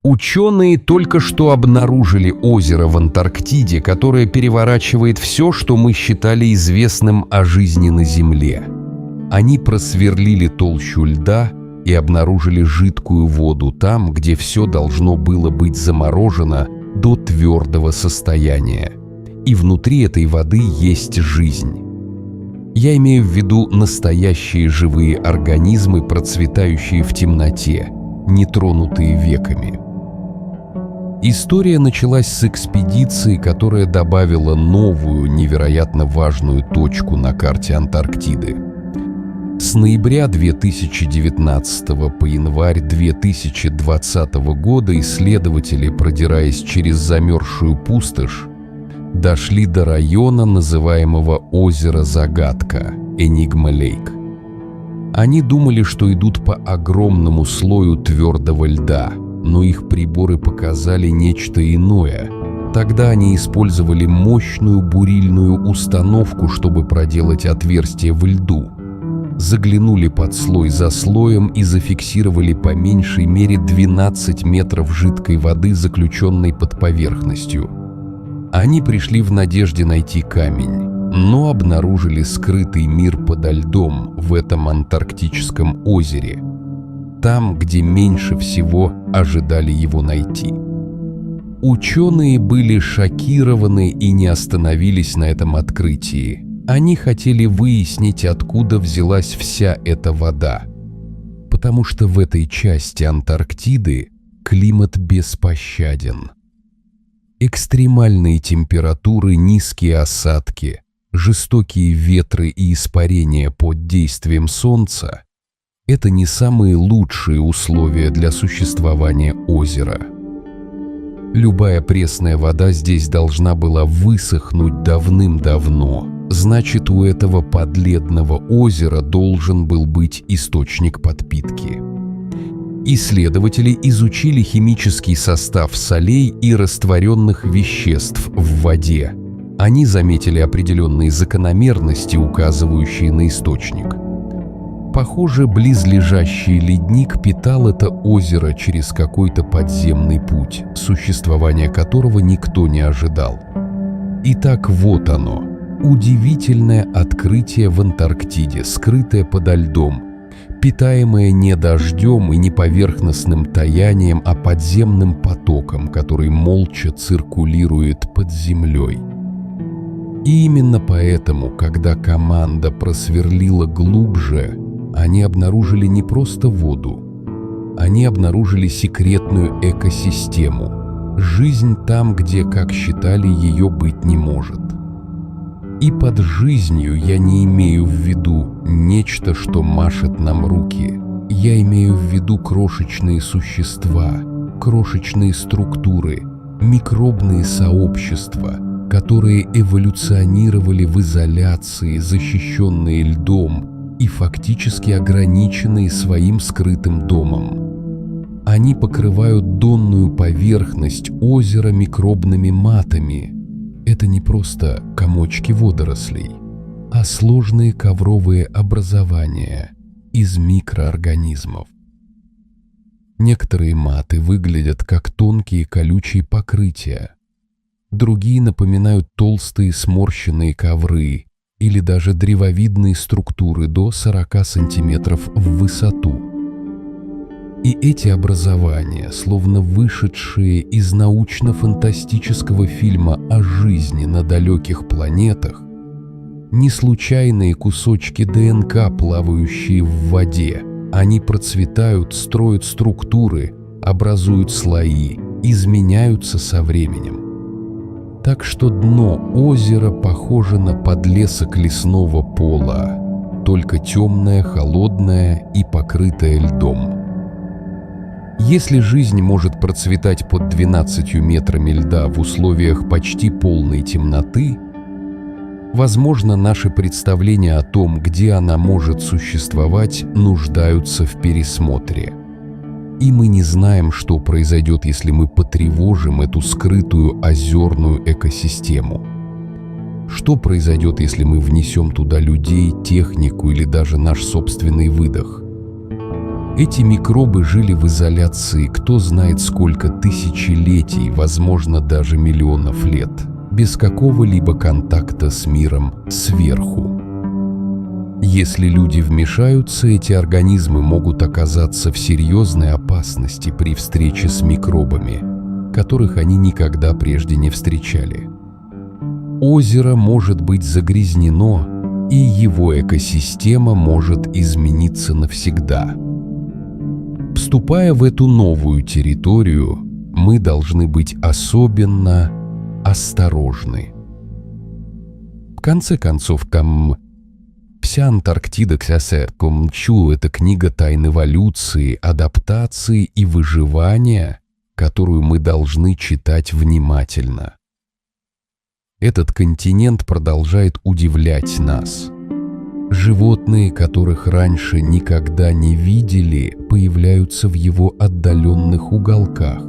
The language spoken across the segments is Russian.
Ученые только что обнаружили озеро в Антарктиде, которое переворачивает все, что мы считали известным о жизни на Земле. Они просверлили толщу льда и обнаружили жидкую воду там, где все должно было быть заморожено до твердого состояния. И внутри этой воды есть жизнь. Я имею в виду настоящие живые организмы, процветающие в темноте, нетронутые веками. История началась с экспедиции, которая добавила новую, невероятно важную точку на карте Антарктиды. С ноября 2019 по январь 2020 года исследователи, продираясь через замерзшую пустошь, дошли до района, называемого озеро-загадка, Энигма-Лейк. Они думали, что идут по огромному слою твердого льда, но их приборы показали нечто иное. Тогда они использовали мощную бурильную установку, чтобы проделать отверстие в льду. Заглянули под слой за слоем и зафиксировали по меньшей мере 12 метров жидкой воды, заключенной под поверхностью. Они пришли в надежде найти камень, но обнаружили скрытый мир подо льдом в этом антарктическом озере, там, где меньше всего ожидали его найти. Ученые были шокированы и не остановились на этом открытии. Они хотели выяснить, откуда взялась вся эта вода, потому что в этой части Антарктиды климат беспощаден. Экстремальные температуры, низкие осадки, жестокие ветры и испарения под действием солнца – это не самые лучшие условия для существования озера. Любая пресная вода здесь должна была высохнуть давным-давно. Значит, у этого подледного озера должен был быть источник подпитки. Исследователи изучили химический состав солей и растворенных веществ в воде. Они заметили определенные закономерности, указывающие на источник. Похоже, близлежащий ледник питал это озеро через какой-то подземный путь, существование которого никто не ожидал. Итак, вот оно. Удивительное открытие в Антарктиде, скрытое подо льдом, питаемое не дождем и не поверхностным таянием, а подземным потоком, который молча циркулирует под землей. И именно поэтому, когда команда просверлила глубже, они обнаружили не просто воду, они обнаружили секретную экосистему, жизнь там, где, как считали, ее быть не может. И под жизнью я не имею в виду нечто, что машет нам руки. Я имею в виду крошечные существа, крошечные структуры, микробные сообщества, которые эволюционировали в изоляции, защищенные льдом и фактически ограниченные своим скрытым домом. Они покрывают донную поверхность озера микробными матами. Это не просто комочки водорослей, а сложные ковровые образования из микроорганизмов. Некоторые маты выглядят как тонкие колючие покрытия, другие напоминают толстые сморщенные ковры или даже древовидные структуры до 40 сантиметров в высоту. И эти образования, словно вышедшие из научно-фантастического фильма о жизни на далеких планетах, не случайные кусочки ДНК, плавающие в воде. Они процветают, строят структуры, образуют слои, изменяются со временем. Так что дно озера похоже на подлесок лесного пола, только темное, холодное и покрытое льдом. Если жизнь может процветать под 12 метрами льда в условиях почти полной темноты, возможно, наши представления о том, где она может существовать, нуждаются в пересмотре. И мы не знаем, что произойдет, если мы потревожим эту скрытую озерную экосистему. Что произойдет, если мы внесем туда людей, технику или даже наш собственный выдох? Эти микробы жили в изоляции кто знает сколько тысячелетий, возможно, даже миллионов лет, без какого-либо контакта с миром сверху. Если люди вмешаются, эти организмы могут оказаться в серьезной опасности при встрече с микробами, которых они никогда прежде не встречали. Озеро может быть загрязнено, и его экосистема может измениться навсегда. Вступая в эту новую территорию, мы должны быть особенно осторожны. В конце концов, там вся Антарктида, это книга тайн эволюции, адаптации и выживания, которую мы должны читать внимательно. Этот континент продолжает удивлять нас. Животные, которых раньше никогда не видели, появляются в его отдаленных уголках.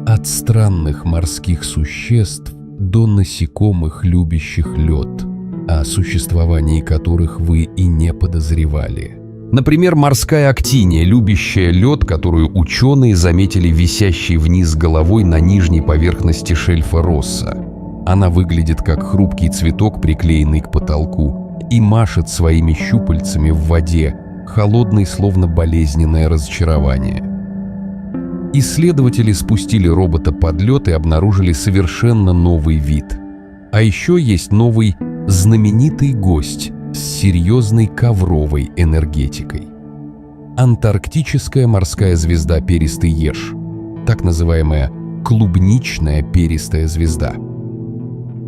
От странных морских существ до насекомых, любящих лед, о существовании которых вы и не подозревали. Например, морская актиния, любящая лед, которую ученые заметили висящей вниз головой на нижней поверхности шельфа Росса. Она выглядит как хрупкий цветок, приклеенный к потолку, и машет своими щупальцами в воде, холодной, словно болезненное разочарование. Исследователи спустили робота под лед и обнаружили совершенно новый вид. А еще есть новый знаменитый гость с серьезной ковровой энергетикой. Антарктическая морская звезда перистый еж, так называемая клубничная перистая звезда.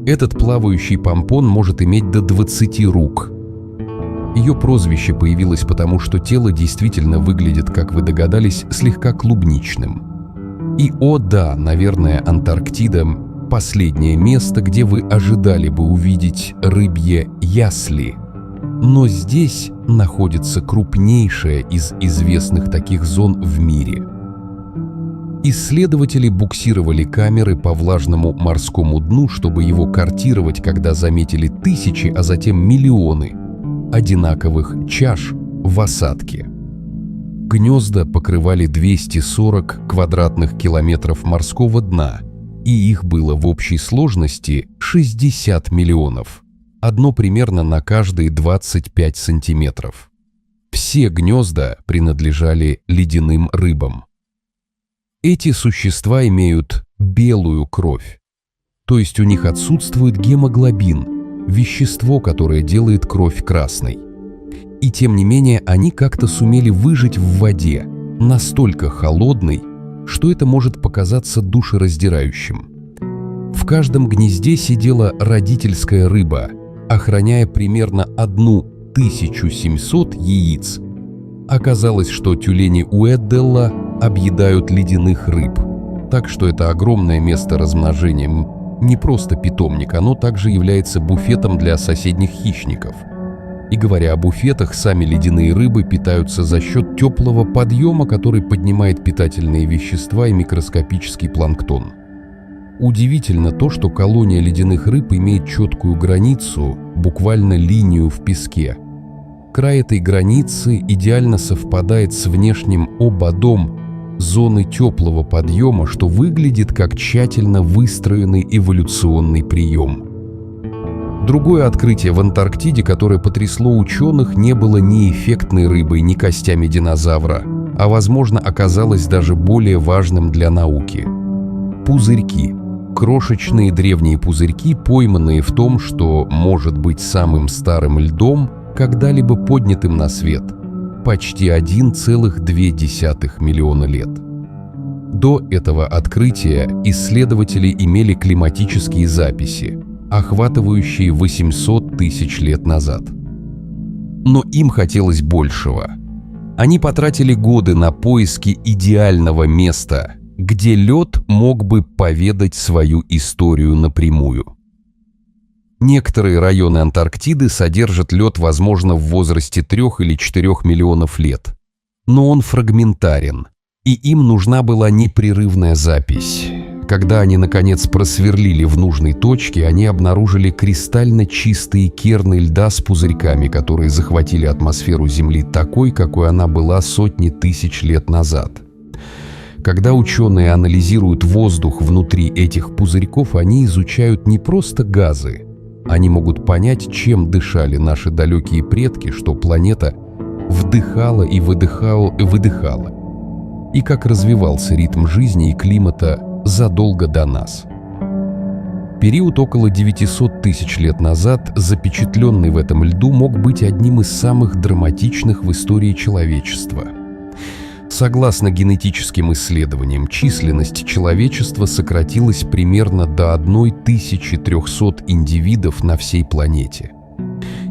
Этот плавающий помпон может иметь до 20 рук. Ее прозвище появилось потому, что тело действительно выглядит, как вы догадались, слегка клубничным. И, о да, наверное, Антарктида – последнее место, где вы ожидали бы увидеть рыбье ясли. Но здесь находится крупнейшая из известных таких зон в мире. Исследователи буксировали камеры по влажному морскому дну, чтобы его картировать, когда заметили тысячи, а затем миллионы одинаковых чаш в осадке. Гнезда покрывали 240 квадратных километров морского дна, и их было в общей сложности 60 миллионов, одно примерно на каждые 25 сантиметров. Все гнезда принадлежали ледяным рыбам. Эти существа имеют белую кровь, то есть у них отсутствует гемоглобин, вещество, которое делает кровь красной. И тем не менее они как-то сумели выжить в воде, настолько холодной, что это может показаться душераздирающим. В каждом гнезде сидела родительская рыба, охраняя примерно 1700 яиц. Оказалось, что тюлени Уэдделла объедают ледяных рыб, так что это огромное место размножения не просто питомник, оно также является буфетом для соседних хищников. И говоря о буфетах, сами ледяные рыбы питаются за счет теплого подъема, который поднимает питательные вещества и микроскопический планктон. Удивительно то, что колония ледяных рыб имеет четкую границу, буквально линию в песке. Край этой границы идеально совпадает с внешним ободом зоны теплого подъема, что выглядит как тщательно выстроенный эволюционный прием. Другое открытие в Антарктиде, которое потрясло ученых, не было ни эффектной рыбой, ни костями динозавра, а, возможно, оказалось даже более важным для науки. Пузырьки. Крошечные древние пузырьки, пойманные в том, что может быть самым старым льдом, когда-либо поднятым на свет. Почти 1,2 миллиона лет. До этого открытия исследователи имели климатические записи, охватывающие 800 тысяч лет назад. Но им хотелось большего. Они потратили годы на поиски идеального места, где лед мог бы поведать свою историю напрямую. Некоторые районы Антарктиды содержат лед, возможно, в возрасте 3 или 4 миллионов лет. Но он фрагментарен, и им нужна была непрерывная запись. Когда они, наконец, просверлили в нужной точке, они обнаружили кристально чистые керны льда с пузырьками, которые захватили атмосферу Земли такой, какой она была сотни тысяч лет назад. Когда ученые анализируют воздух внутри этих пузырьков, они изучают не просто газы. Они могут понять, чем дышали наши далекие предки, что планета вдыхала и выдыхала, и как развивался ритм жизни и климата задолго до нас. Период около 900 тысяч лет назад, запечатленный в этом льду, мог быть одним из самых драматичных в истории человечества. Согласно генетическим исследованиям, численность человечества сократилась примерно до 1300 индивидов на всей планете.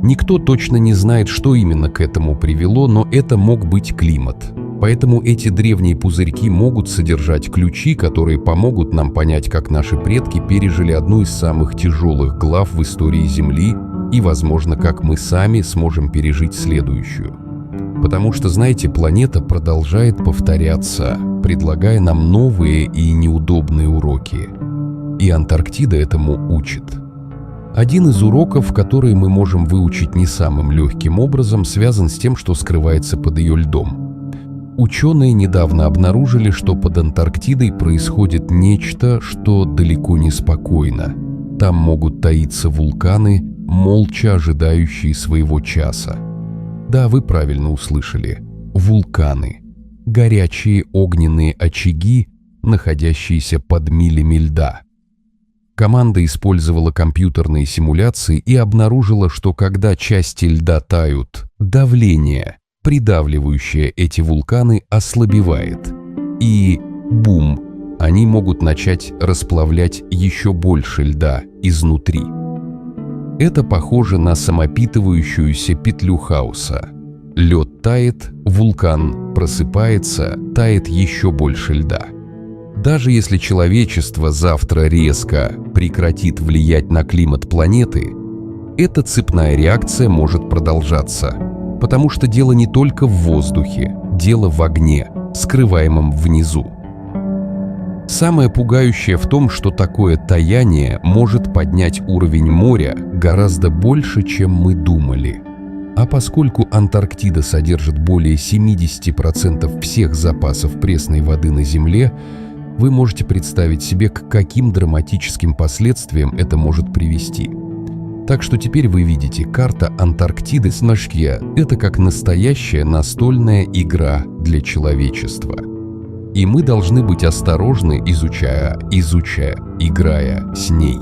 Никто точно не знает, что именно к этому привело, но это мог быть климат. Поэтому эти древние пузырьки могут содержать ключи, которые помогут нам понять, как наши предки пережили одну из самых тяжелых глав в истории Земли и, возможно, как мы сами сможем пережить следующую. Потому что, знаете, планета продолжает повторяться, предлагая нам новые и неудобные уроки. И Антарктида этому учит. Один из уроков, который мы можем выучить не самым легким образом, связан с тем, что скрывается под ее льдом. Ученые недавно обнаружили, что под Антарктидой происходит нечто, что далеко не спокойно. Там могут таиться вулканы, молча ожидающие своего часа. Да, вы правильно услышали. Вулканы. Горячие огненные очаги, находящиеся под милями льда. Команда использовала компьютерные симуляции и обнаружила, что когда части льда тают, давление, придавливающее эти вулканы, ослабевает. И бум! Они могут начать расплавлять еще больше льда изнутри. Это похоже на самопитывающуюся петлю хаоса. Лед тает, вулкан просыпается, тает еще больше льда. Даже если человечество завтра резко прекратит влиять на климат планеты, эта цепная реакция может продолжаться. Потому что дело не только в воздухе, дело в огне, скрываемом внизу. Самое пугающее в том, что такое таяние может поднять уровень моря гораздо больше, чем мы думали. А поскольку Антарктида содержит более 70% всех запасов пресной воды на Земле, вы можете представить себе, к каким драматическим последствиям это может привести. Так что теперь вы видите, карта Антарктиды с Нашкия – это как настоящая настольная игра для человечества. И мы должны быть осторожны, изучая, играя с ней.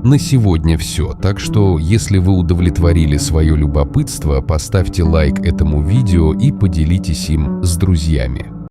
На сегодня все, так что если вы удовлетворили свое любопытство, поставьте лайк этому видео и поделитесь им с друзьями.